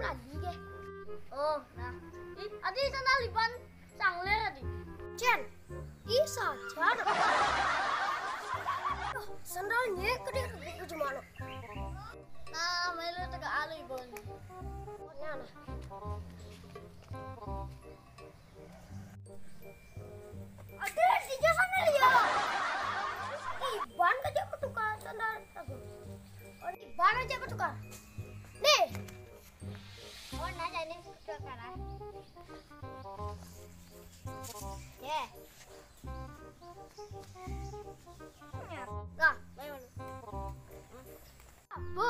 lagi ke. Oh, nah. Adi sana liban sangler adi. Jen, isa cara. Sandalnya gede ke jumano. Nah, melu tega alu ibon. Nyana. Ade di sana ya. Iban aja bertukar sandal aku. Oh, Iban aja bertukar. Nih. Oh, nah jadi sekarang. Yeah. Nah, main mana? Apa?